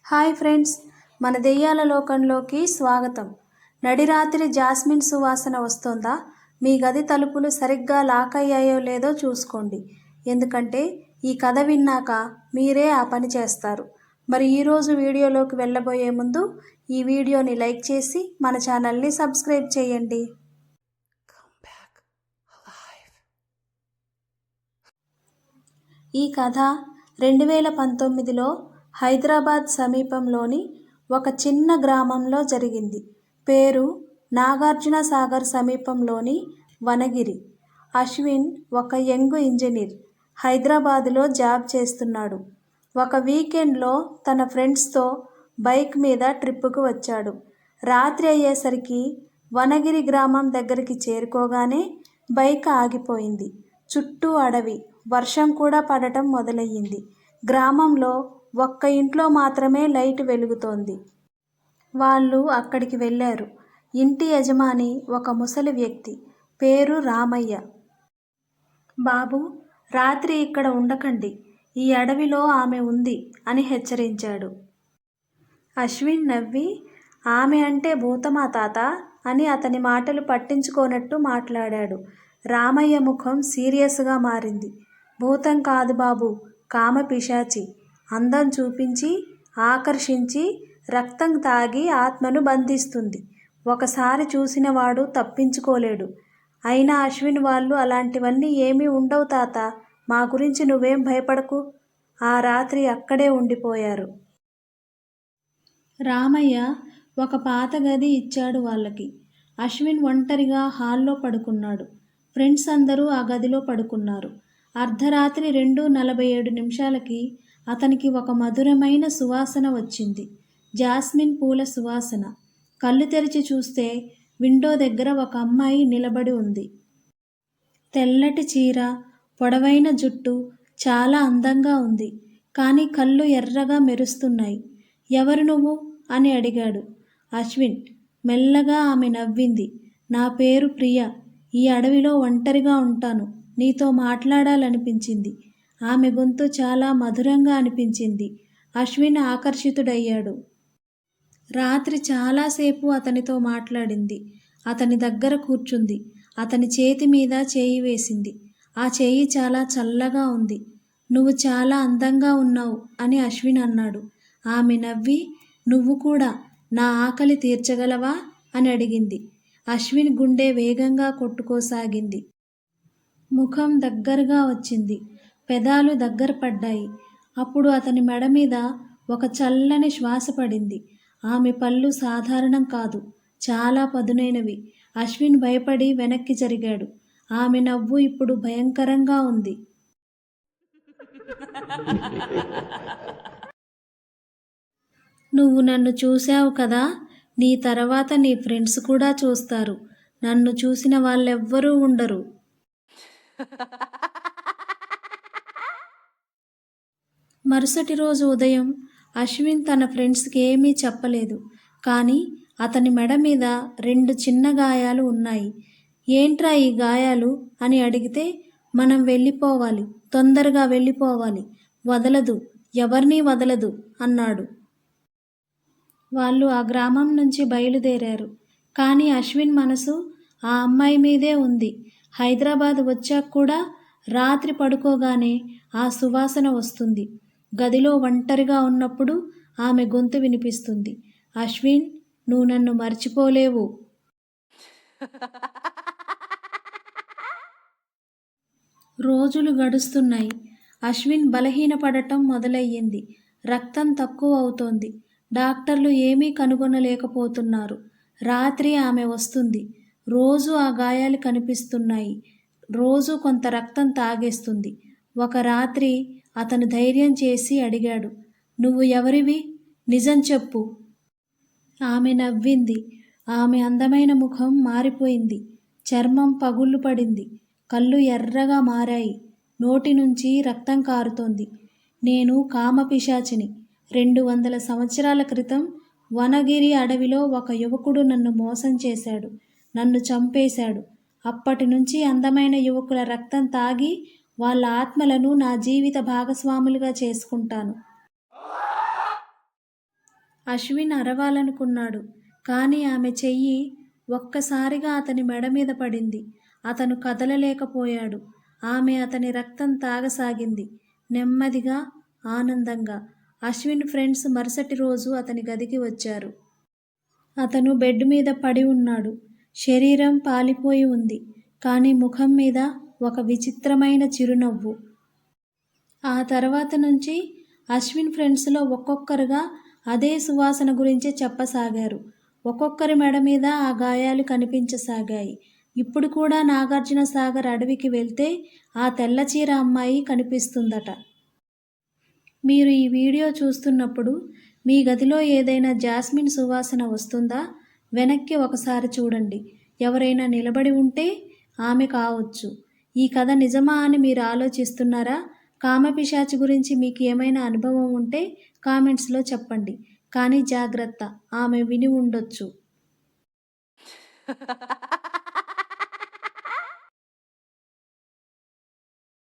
Hi friends, మన దెయ్యాల లోకంలోకి స్వాగతం. నడిరాత్రి జాస్మిన్ సువాసన వస్తోందా? మీ గది తలుపులు సరిగ్గా లాక్ అయ్యాయో లేదో చూసుకోండి. ఎందుకంటే ఈ కథ విన్నాక మీరే ఆ పని చేస్తారు. మరి ఈరోజు వీడియోలోకి వెళ్ళబోయే ముందు ఈ వీడియోని లైక్ చేసి మన ఛానల్ని సబ్స్క్రైబ్ చేయండి. ఈ కథ 2019లో హైదరాబాద్ సమీపంలోని ఒక చిన్న గ్రామంలో జరిగింది. పేరు నాగార్జున సాగర్ సమీపంలోని వనగిరి. అశ్విన్ ఒక యంగ్ ఇంజనీర్. హైదరాబాదులో జాబ్ చేస్తున్నాడు. ఒక వీకెండ్లో తన ఫ్రెండ్స్తో బైక్ మీద ట్రిప్పుకు వచ్చాడు. రాత్రి అయ్యేసరికి వనగిరి గ్రామం దగ్గరికి చేరుకోగానే బైక్ ఆగిపోయింది. చుట్టూ అడవి, వర్షం కూడా పడటం మొదలయ్యింది. గ్రామంలో ఒక్క ఇంట్లో మాత్రమే లైట్ వెలుగుతోంది. వాళ్ళు అక్కడికి వెళ్ళారు. ఇంటి యజమాని ఒక ముసలి వ్యక్తి. పేరు రామయ్య. బాబు, రాత్రి ఇక్కడ ఉండకండి. ఈ అడవిలో ఆమె ఉంది అని హెచ్చరించాడు. అశ్విన్ నవ్వి, ఆమె అంటే భూతమా తాత అని అతని మాటలు పట్టించుకోనట్టు మాట్లాడాడు. రామయ్య ముఖం సీరియస్గా మారింది. భూతం కాదు బాబు, కామ పిశాచి. అందం చూపించి ఆకర్షించి రక్తం తాగి ఆత్మను బంధిస్తుంది. ఒకసారి చూసినవాడు తప్పించుకోలేడు. అయినా అశ్విన్ వాళ్ళు అలాంటివన్నీ ఏమీ ఉండవు తాత. మా గురించి నువ్వేం భయపడకు. ఆ రాత్రి అక్కడే ఉండిపోయారు. రామయ్య ఒక పాత గది ఇచ్చాడు వాళ్ళకి. అశ్విన్ ఒంటరిగా హాల్లో పడుకున్నాడు. ఫ్రెండ్స్ అందరూ ఆ గదిలో పడుకున్నారు. అర్ధరాత్రి 2:47 అతనికి ఒక మధురమైన సువాసన వచ్చింది. జాస్మిన్ పూల సువాసన. కళ్ళు తెరిచి చూస్తే విండో దగ్గర ఒక అమ్మాయి నిలబడి ఉంది. తెల్లటి చీర, పొడవైన జుట్టు, చాలా అందంగా ఉంది. కానీ కళ్ళు ఎర్రగా మెరుస్తున్నాయి. ఎవరు నువ్వు అని అడిగాడు అశ్విన్. మెల్లగా ఆమె నవ్వింది. నా పేరు ప్రియ. ఈ అడవిలో ఒంటరిగా ఉంటాను. నీతో మాట్లాడాలనిపించింది. ఆమె గొంతు చాలా మధురంగా అనిపించింది. అశ్విన్ ఆకర్షితుడయ్యాడు. రాత్రి చాలాసేపు అతనితో మాట్లాడింది. అతని దగ్గర కూర్చుంది. అతని చేతి మీద చేయి వేసింది. ఆ చేయి చాలా చల్లగా ఉంది. నువ్వు చాలా అందంగా ఉన్నావు అని అశ్విన్ అన్నాడు. ఆమె నవ్వి, నువ్వు కూడా నా ఆకలి తీర్చగలవా అని అడిగింది. అశ్విన్ గుండె వేగంగా కొట్టుకోసాగింది. ముఖం దగ్గరగా వచ్చింది. పెదాలు దగ్గర పడ్డాయి. అప్పుడు అతని మెడ మీద ఒక చల్లని శ్వాస పడింది. ఆమె పళ్ళు సాధారణం కాదు, చాలా పదునైనవి. అశ్విన్ భయపడి వెనక్కి జరిగాడు. ఆమె నవ్వు ఇప్పుడు భయంకరంగా ఉంది. నువ్వు నన్ను చూశావు కదా, నీ తర్వాత నీ ఫ్రెండ్స్ కూడా చూస్తారు. నన్ను చూసిన వాళ్ళెవ్వరూ ఉండరు. మరుసటి రోజు ఉదయం అశ్విన్ తన ఫ్రెండ్స్కి ఏమీ చెప్పలేదు. కానీ అతని మెడ మీద 2 చిన్న గాయాలు ఉన్నాయి. ఏంట్రా ఈ గాయాలు అని అడిగితే, మనం వెళ్ళిపోవాలి, తొందరగా వెళ్ళిపోవాలి, వదలదు, ఎవరినీ వదలదు అన్నాడు. వాళ్ళు ఆ గ్రామం నుంచి బయలుదేరారు. కానీ అశ్విన్ మనసు ఆ అమ్మాయి మీదే ఉంది. హైదరాబాద్ వచ్చాక కూడా రాత్రి పడుకోగానే ఆ సువాసన వస్తుంది. గదిలో ఒంటరిగా ఉన్నప్పుడు ఆమె గొంతు వినిపిస్తుంది. అశ్విన్, నువ్వు నన్ను మర్చిపోలేవు. రోజులు గడుస్తున్నాయి. అశ్విన్ బలహీనపడటం మొదలయ్యింది. రక్తం తక్కువ అవుతోంది. డాక్టర్లు ఏమీ కనుగొనలేకపోతున్నారు. రాత్రి ఆమె వస్తుంది. రోజు ఆ గాయాలు కనిపిస్తున్నాయి. రోజు కొంత రక్తం తాగేస్తుంది. ఒక రాత్రి అతను ధైర్యం చేసి అడిగాడు, నువ్వు ఎవరివి? నిజం చెప్పు. ఆమె నవ్వింది. ఆమె అందమైన ముఖం మారిపోయింది. చర్మం పగుళ్ళు పడింది. కళ్ళు ఎర్రగా మారాయి. నోటి నుంచి రక్తం కారుతోంది. నేను కామపిశాచిని. 200 సంవత్సరాల క్రితం వనగిరి అడవిలో ఒక యువకుడు నన్ను మోసం చేశాడు. నన్ను చంపేశాడు. అప్పటి నుంచి అందమైన యువకుల రక్తం తాగి వాళ్ళ ఆత్మలను నా జీవిత భాగస్వాములుగా చేసుకుంటాను. అశ్విన్ అరవాలనుకున్నాడు. కానీ ఆమె చెయ్యి ఒక్కసారిగా అతని మెడ మీద పడింది. అతను కదలలేకపోయాడు. ఆమె అతని రక్తం తాగసాగింది. నెమ్మదిగా, ఆనందంగా. అశ్విన్ ఫ్రెండ్స్ మరుసటి రోజు అతని గదికి వచ్చారు. అతను బెడ్ మీద పడి ఉన్నాడు. శరీరం పాలిపోయి ఉంది. కానీ ముఖం మీద ఒక విచిత్రమైన చిరునవ్వు. ఆ తర్వాత నుంచి అశ్విన్ ఫ్రెండ్స్లో ఒక్కొక్కరుగా అదే సువాసన గురించే చెప్పసాగారు. ఒక్కొక్కరి మెడ మీద ఆ గాయాలు కనిపించసాగాయి. ఇప్పుడు కూడా నాగార్జున సాగర్ అడవికి వెళ్తే ఆ తెల్లచీర అమ్మాయి కనిపిస్తుందట. మీరు ఈ వీడియో చూస్తున్నప్పుడు మీ గదిలో ఏదైనా జాస్మిన్ సువాసన వస్తుందా? వెనక్కి ఒకసారి చూడండి. ఎవరైనా నిలబడి ఉంటే ఆమె కావచ్చు. ఈ కథ నిజమా అని మీరు ఆలోచిస్తున్నారా? కామపిశాచి గురించి మీకు ఏమైనా అనుభవం ఉంటే కామెంట్స్లో చెప్పండి. కానీ జాగ్రత్త, ఆమె విని ఉండొచ్చు.